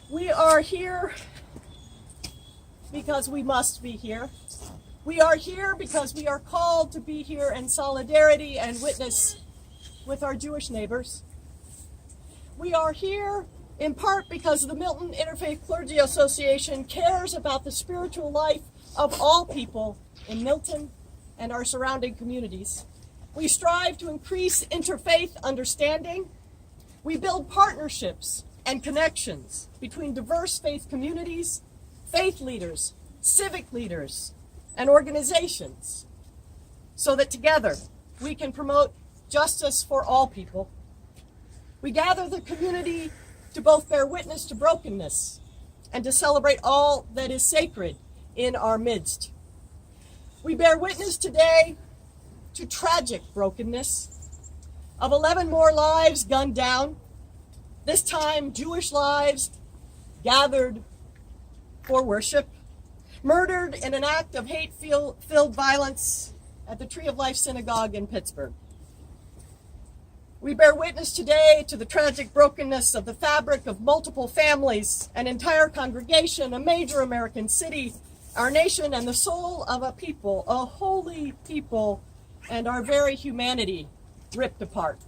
We are here because we must be here. We are here because we are called to be here in solidarity and witness with our Jewish neighbors. We are here in part because the Milton Interfaith Clergy Association cares about the spiritual life of all people in Milton and our surrounding communities. We strive to increase interfaith understanding. We build partnerships and connections between diverse faith communities, faith leaders, civic leaders, and organizations, so that together we can promote justice for all people. We gather the community to both bear witness to brokenness and to celebrate all that is sacred in our midst. We bear witness today to tragic brokenness of 11 more lives gunned down, this time Jewish lives gathered for worship, murdered in an act of hate-filled violence at the Tree of Life synagogue in Pittsburgh. We bear witness today to the tragic brokenness of the fabric of multiple families, an entire congregation, a major American city, our nation, and the soul of a people, a holy people, and our very humanity ripped apart.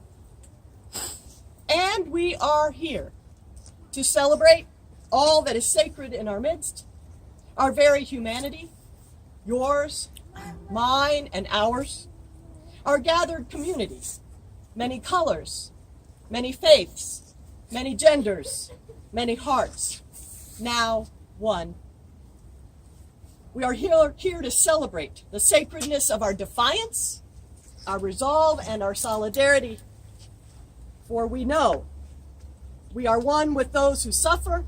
And we are here to celebrate all that is sacred in our midst, our very humanity, yours, mine, and ours, our gathered communities, many colors, many faiths, many genders, many hearts, now one. We are here to celebrate the sacredness of our defiance, our resolve, and our solidarity, for we know we are one with those who suffer,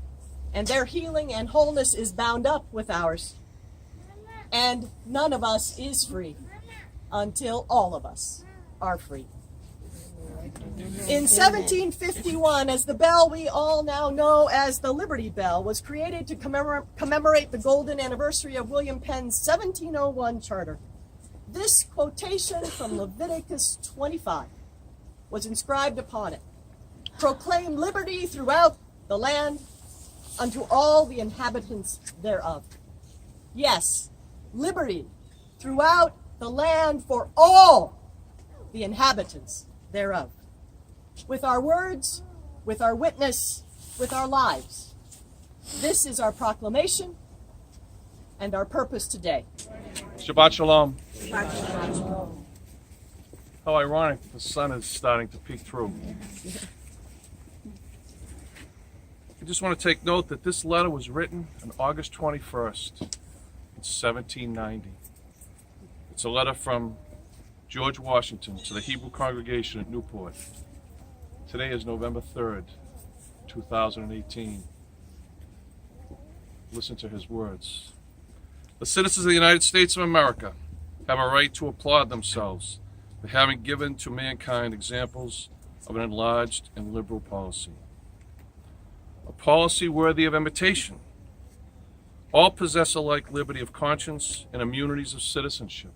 and their healing and wholeness is bound up with ours. And none of us is free until all of us are free. In 1751, as the bell we all now know as the Liberty Bell was created to commemorate the golden anniversary of William Penn's 1701 charter, this quotation from Leviticus 25 was inscribed upon it. Proclaim liberty throughout the land unto all the inhabitants thereof. Yes, liberty throughout the land for all the inhabitants thereof. With our words, with our witness, with our lives. This is our proclamation and our purpose today. Shabbat Shalom. Shabbat Shalom. How ironic the sun is starting to peek through. I just want to take note that this letter was written on August 21st, 1790. It's a letter from George Washington to the Hebrew Congregation at Newport. Today is November 3rd, 2018. Listen to his words. The citizens of the United States of America have a right to applaud themselves for having given to mankind examples of an enlarged and liberal policy. A policy worthy of imitation. All possess alike liberty of conscience and immunities of citizenship.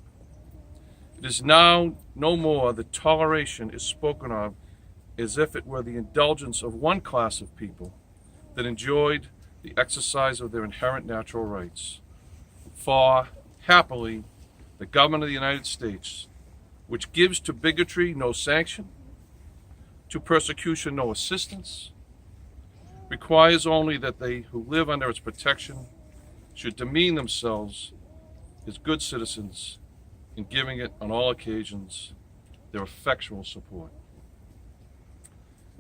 It is now no more that toleration is spoken of as if it were the indulgence of one class of people that enjoyed the exercise of their inherent natural rights. For, happily, the government of the United States, which gives to bigotry no sanction, to persecution no assistance, requires only that they who live under its protection should demean themselves as good citizens in giving it on all occasions their effectual support.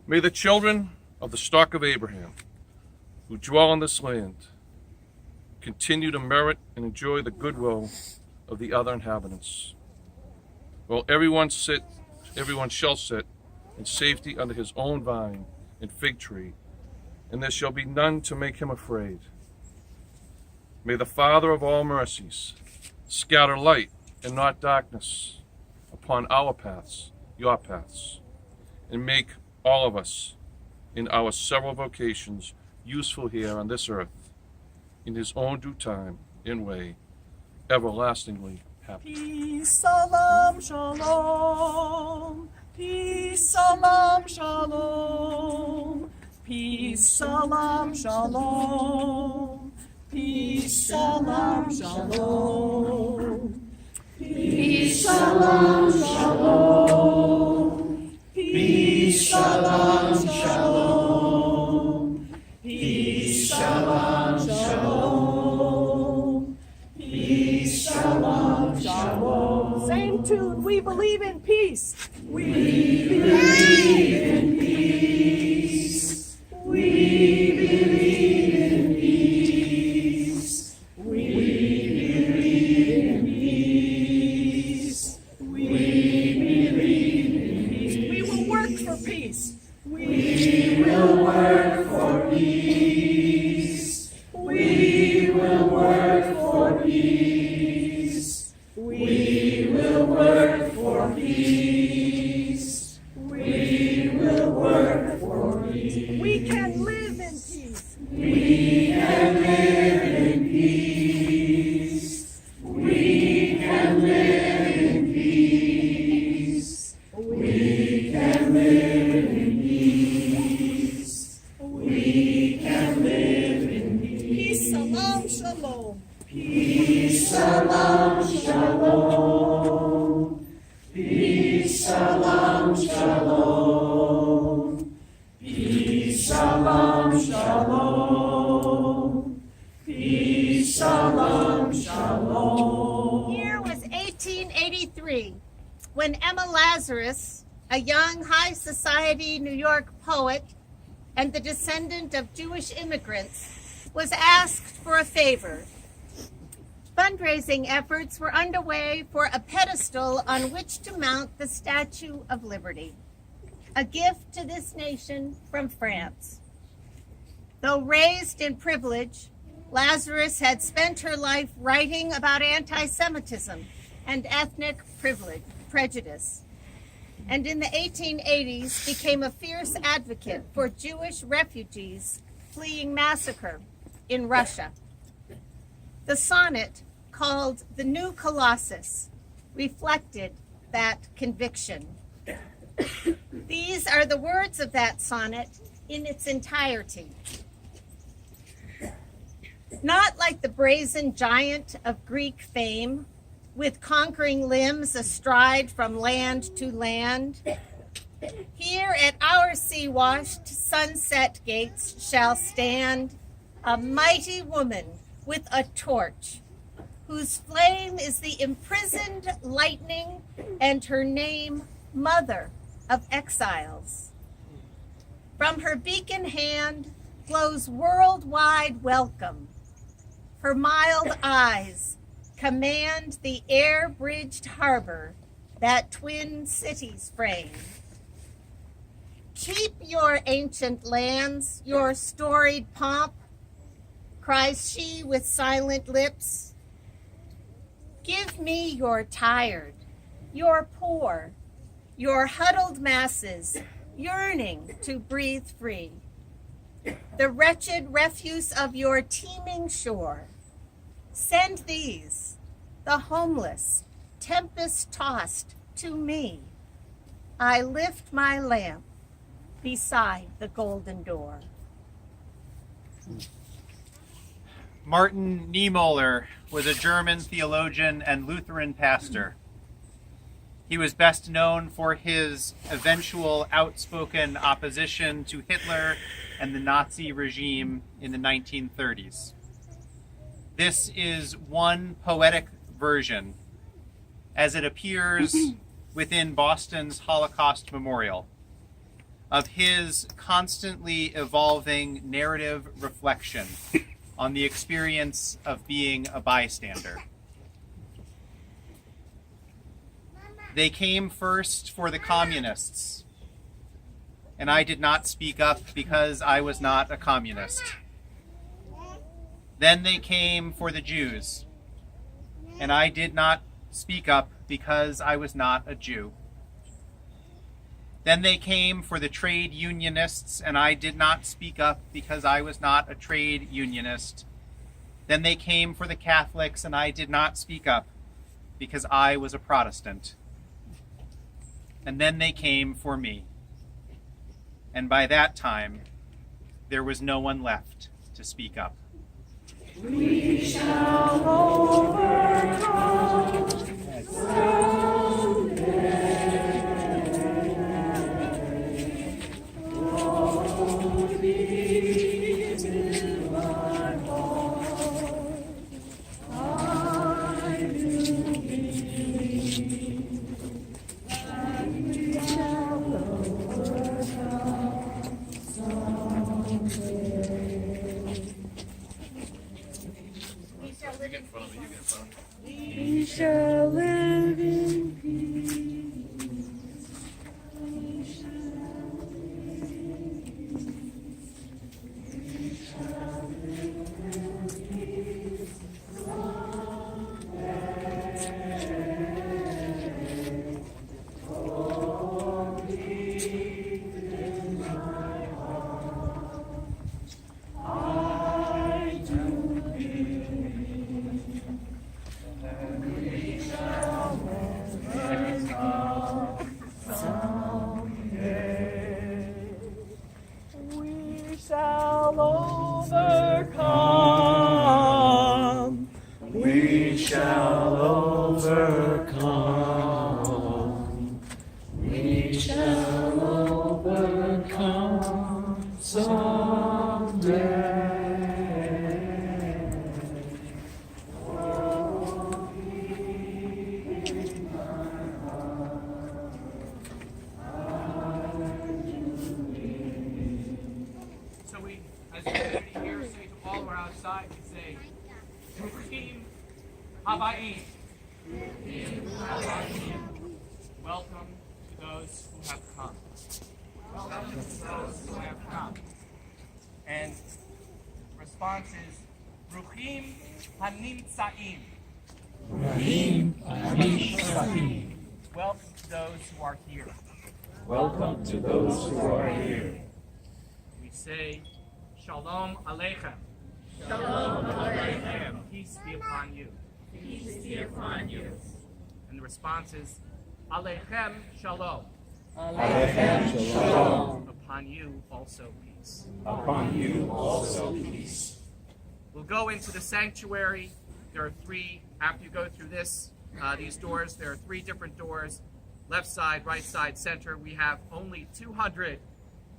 May the children of the stock of Abraham who dwell in this land continue to merit and enjoy the goodwill of the other inhabitants, while everyone shall sit in safety under his own vine and fig tree, and there shall be none to make him afraid. May the Father of all mercies scatter light and not darkness upon our paths, your paths, and make all of us in our several vocations useful here on this earth, in his own due time and way, everlastingly happy. Peace, salam, shalom. Peace, salam, shalom. Peace, salam, shalom. Peace, salam, shalom. Peace, salam, shalom. Peace, salam, shalom. Peace, salam, shalom. Peace, salam, shalom. Same tune. We believe in peace. We believe in peace. We believe in peace. We believe in peace. We believe in peace. We will work for peace. We will work for peace. We will work for peace. We will work for peace. We will work for peace. We can live in peace. We can live in peace. We can live in peace. We can live in peace. We can live in peace. Peace, salam, shalom. Peace, salam, shalom. Peace, salam, shalom. Peace, salam, shalom. Peace, salam, shalom. Year was 1883, when Emma Lazarus, a young high society New York poet and the descendant of Jewish immigrants, was asked for a favor. Fundraising efforts were underway for a pedestal on which to mount the Statue of Liberty, a gift to this nation from France. Though raised in privilege, Lazarus had spent her life writing about anti-Semitism and ethnic prejudice, and in the 1880s became a fierce advocate for Jewish refugees fleeing massacre in Russia. The sonnet, called The New Colossus, reflected that conviction. These are the words of that sonnet in its entirety. Not like the brazen giant of Greek fame, with conquering limbs astride from land to land, here at our sea-washed sunset gates shall stand a mighty woman with a torch, whose flame is the imprisoned lightning, and her name Mother of Exiles. From her beacon hand flows worldwide welcome. Her mild eyes command the air-bridged harbor that twin cities frame. Keep your ancient lands, your storied pomp, cries she with silent lips. Give me your tired, your poor, your huddled masses yearning to breathe free. The wretched refuse of your teeming shore. Send these, the homeless, tempest-tossed, to me. I lift my lamp beside the golden door. Martin Niemöller was a German theologian and Lutheran pastor. He was best known for his eventual outspoken opposition to Hitler and the Nazi regime in the 1930s. This is one poetic version, as it appears within Boston's Holocaust Memorial, of his constantly evolving narrative reflection on the experience of being a bystander. They came first for the communists, and I did not speak up because I was not a communist. Then they came for the Jews, and I did not speak up because I was not a Jew. Then they came for the trade unionists, and I did not speak up because I was not a trade unionist. Then they came for the Catholics, and I did not speak up because I was a Protestant. And then they came for me. And by that time, there was no one left to speak up. We shall overcome someday. Oh, deep in my heart, I do believe that we shall overcome someday. We shall live in peace. We shall live in peace someday. Oh, deep in my heart, I do believe that we shall overcome someday. We shall overcome. We shall overcome. We shall overcome someday. So we, as a community here, say to all who are outside, we say, Bruchim Habayim. Welcome to those who have come. Welcome to those who have come. And the response is, Bruchim Hanimtzaim. Welcome to those who are here. Welcome to those who are here. We say, Shalom Aleichem. Shalom Aleichem. Peace be upon you. Peace be upon you. And the response is, Aleichem Shalom. Aleichem Shalom. Upon you also peace. Upon you also peace. We'll go into the sanctuary. There are three, after you go through these doors, there are three different doors. Left side, right side, center. We have only 200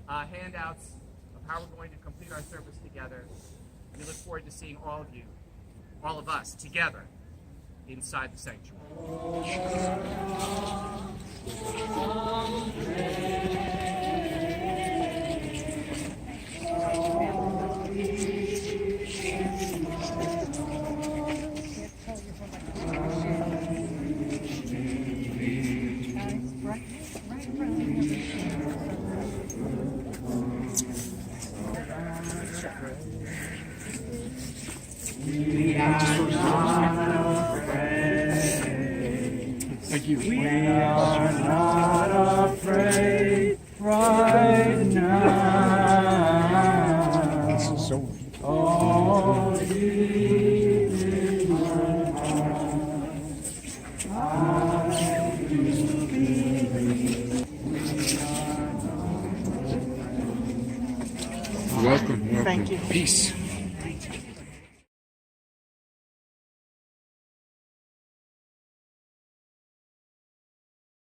handouts of how we're going to complete our service together. We look forward to seeing all of you, all of us, together inside the sanctuary. We are not afraid. Thank you. We are not afraid right now. This is so. Oh, deep in my heart, I do believe. Welcome. Thank you. Peace.